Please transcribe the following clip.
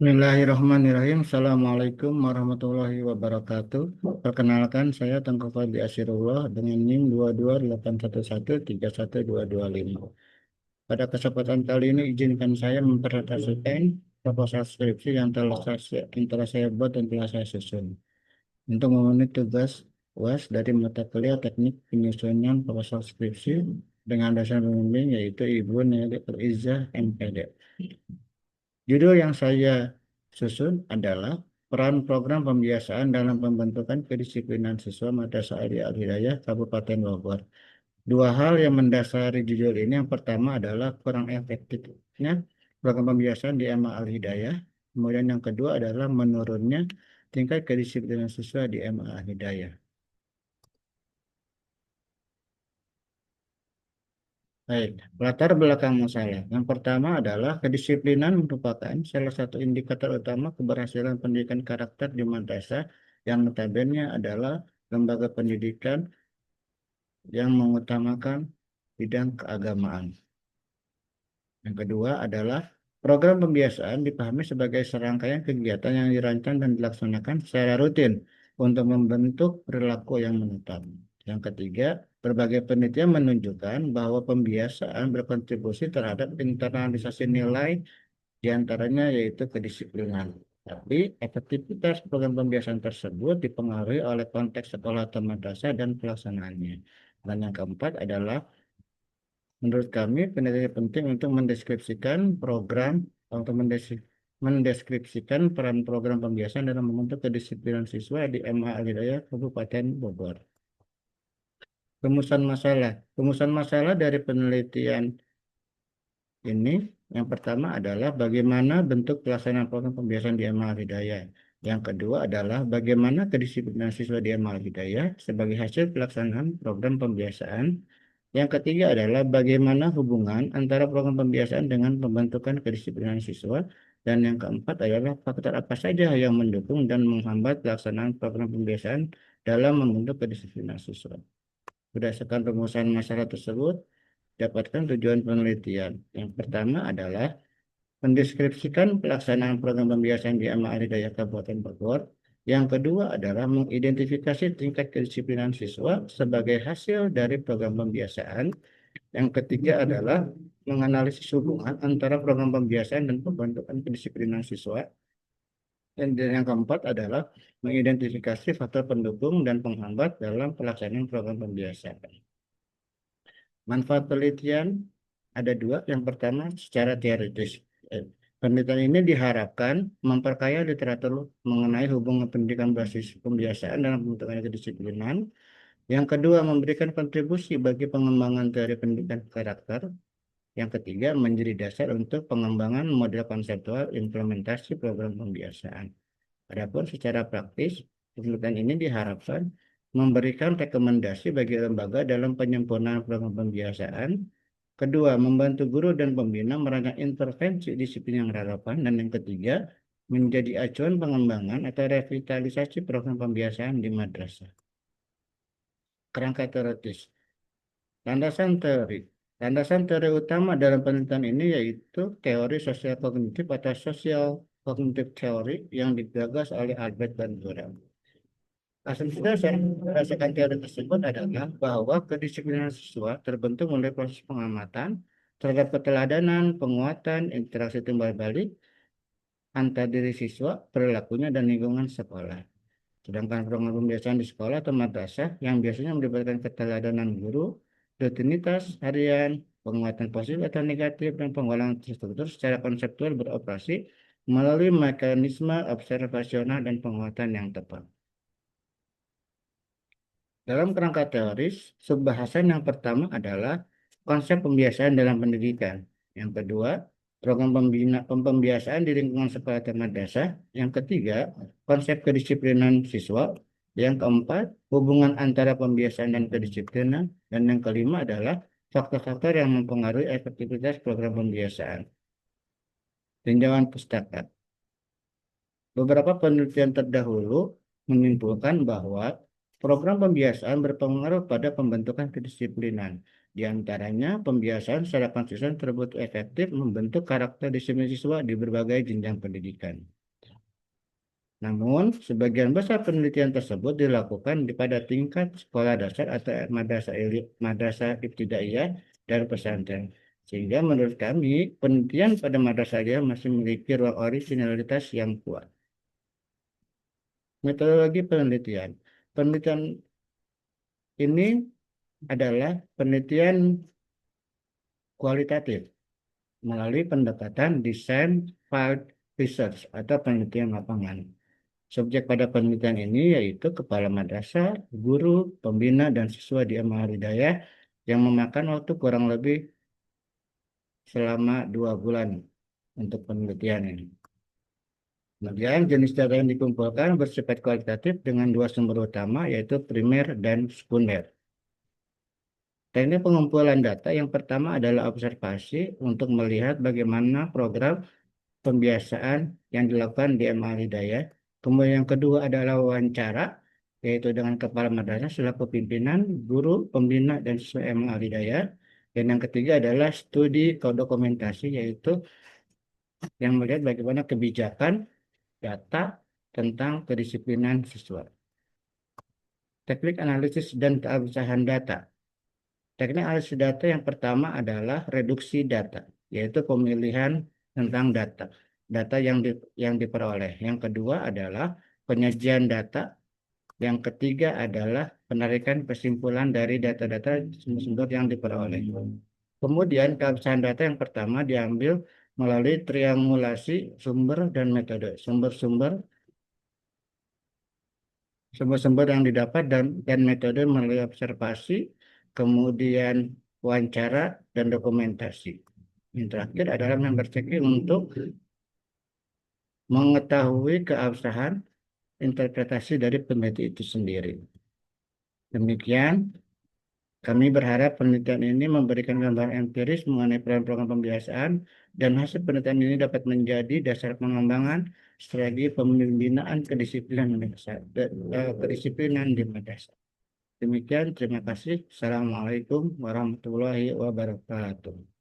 Bismillahirrahmanirrahim. Assalamualaikum warahmatullahi wabarakatuh. Perkenalkan, saya Tengku Fadli Asirullah dengan NIM 22811313225. Pada kesempatan kali ini izinkan saya mempresentasikan proposal skripsi yang telah saya buat dan telah saya susun. Untuk memenuhi tugas UAS dari mata kuliah Teknik Penyusunan Proposal Skripsi dengan dosen pembimbing yaitu Ibu Nelly Eliza MPD. Judul yang saya susun adalah peran program pembiasaan dalam pembentukan kedisiplinan siswa Madrasah Al-Hidayah Kabupaten Bogor. Dua hal yang mendasari judul ini. Yang pertama adalah kurang efektifnya program pembiasaan di MA Al-Hidayah. Kemudian yang kedua adalah menurunnya tingkat kedisiplinan siswa di MA Al-Hidayah. Baik, latar belakang masalah. Yang pertama adalah kedisiplinan merupakan salah satu indikator utama keberhasilan pendidikan karakter di madrasah yang notabene adalah lembaga pendidikan yang mengutamakan bidang keagamaan. Yang kedua adalah program pembiasaan dipahami sebagai serangkaian kegiatan yang dirancang dan dilaksanakan secara rutin untuk membentuk perilaku yang menetap. Yang ketiga, berbagai penelitian menunjukkan bahwa pembiasaan berkontribusi terhadap internalisasi nilai, diantaranya yaitu kedisiplinan. Tapi efektivitas program pembiasaan tersebut dipengaruhi oleh konteks sekolah atau madrasah dan pelaksanaannya. Dan yang keempat adalah menurut kami, penelitian penting untuk mendeskripsikan program untuk mendeskripsikan peran program pembiasaan dalam membentuk kedisiplinan siswa di MA Al-Hidayah Kabupaten Bogor. Rumusan masalah dari penelitian ini yang pertama adalah bagaimana bentuk pelaksanaan program pembiasaan di MA Al-Hidayah. Yang kedua adalah bagaimana kedisiplinan siswa di MA Al-Hidayah sebagai hasil pelaksanaan program pembiasaan. Yang ketiga adalah bagaimana hubungan antara program pembiasaan dengan pembentukan kedisiplinan siswa. Dan yang keempat adalah faktor apa saja yang mendukung dan menghambat pelaksanaan program pembiasaan dalam membentuk kedisiplinan siswa. Berdasarkan rumusan masalah tersebut, dapatkan tujuan penelitian. Yang pertama adalah mendeskripsikan pelaksanaan program pembiasaan di MA Al-Hidayah Kabupaten Bogor. Yang kedua adalah mengidentifikasi tingkat kedisiplinan siswa sebagai hasil dari program pembiasaan. Yang ketiga adalah menganalisis hubungan antara program pembiasaan dan pembentukan kedisiplinan siswa. Dan yang keempat adalah mengidentifikasi faktor pendukung dan penghambat dalam pelaksanaan program pembiasaan. Manfaat penelitian ada dua. Yang pertama, secara teoritis. Penelitian ini diharapkan memperkaya literatur mengenai hubungan pendidikan basis pembiasaan dalam pembentukan kedisiplinan. Yang kedua, memberikan kontribusi bagi pengembangan teori pendidikan karakter. Yang ketiga, menjadi dasar untuk pengembangan model konseptual implementasi program pembiasaan. Adapun secara praktis, penelitian ini diharapkan memberikan rekomendasi bagi lembaga dalam penyempurnaan program pembiasaan. Kedua, membantu guru dan pembina merancang intervensi disiplin yang relevan. Dan yang ketiga, menjadi acuan pengembangan atau revitalisasi program pembiasaan di madrasah. Kerangka teoritis. Landasan teori. Landasan teori utama dalam penelitian ini yaitu teori sosial kognitif atau social cognitive theory yang digagas oleh Albert Bandura. Asumsi dasar berdasarkan teori tersebut adalah bahwa kedisiplinan siswa terbentuk melalui proses pengamatan terhadap keteladanan, penguatan, interaksi timbal balik antar diri siswa, perilakunya, dan lingkungan sekolah. Sedangkan program pembiasaan di sekolah atau madrasah yang biasanya melibatkan keteladanan guru, rutinitas harian, penguatan positif atau negatif, dan pengulangan terstruktur secara konseptual beroperasi melalui mekanisme observasional dan penguatan yang tepat. Dalam kerangka teoris, subbahasan yang pertama adalah konsep pembiasaan dalam pendidikan. Yang kedua, program pembiasaan di lingkungan sekolah dan madrasah. Yang ketiga, konsep kedisiplinan siswa. Yang keempat, hubungan antara pembiasaan dan kedisiplinan. Dan yang kelima adalah faktor-faktor yang mempengaruhi efektivitas program pembiasaan. Tinjauan pustaka. Beberapa penelitian terdahulu menyimpulkan bahwa program pembiasaan berpengaruh pada pembentukan kedisiplinan. Di antaranya, pembiasaan secara konsisten terbukti efektif membentuk karakter disiplin siswa di berbagai jenjang pendidikan. Namun, sebagian besar penelitian tersebut dilakukan pada tingkat sekolah dasar atau madrasah ibtidaiyah dan pesantren. Sehingga menurut kami, penelitian pada madrasah dia masih memiliki ruang originalitas yang kuat. Metodologi penelitian. Penelitian ini adalah penelitian kualitatif melalui pendekatan desain field research atau penelitian lapangan. Subjek pada penelitian ini yaitu kepala madrasah, guru, pembina, dan siswa di MA Hidayah yang memakan waktu kurang lebih selama 2 bulan untuk penelitian ini. Kemudian jenis data yang dikumpulkan bersifat kualitatif dengan 2 sumber utama yaitu primer dan sekunder. Teknik pengumpulan data yang pertama adalah observasi untuk melihat bagaimana program pembiasaan yang dilakukan di MA Hidayah. Kemudian yang kedua adalah wawancara, yaitu dengan kepala madrasah selaku pimpinan, guru, pembina, dan siswa MA Hidayah. Dan yang ketiga adalah studi dokumentasi, yaitu yang melihat bagaimana kebijakan data tentang kedisiplinan siswa. Teknik analisis dan keabsahan data. Teknik analisis data yang pertama adalah reduksi data, yaitu pemilihan tentang data, data yang diperoleh. Yang kedua adalah penyajian data. Yang ketiga adalah penarikan kesimpulan dari data-data sumber-sumber yang diperoleh. Kemudian keabsahan data yang pertama diambil melalui triangulasi sumber dan metode. Sumber-sumber yang didapat dan metode melalui observasi, kemudian wawancara dan dokumentasi. Yang terakhir adalah member checking untuk mengetahui keabsahan interpretasi dari peneliti itu sendiri. Demikian, kami berharap penelitian ini memberikan gambaran empiris mengenai program-program pembiasaan dan hasil penelitian ini dapat menjadi dasar pengembangan strategi pembinaan kedisiplinan di madrasah. Demikian, terima kasih. Assalamualaikum warahmatullahi wabarakatuh.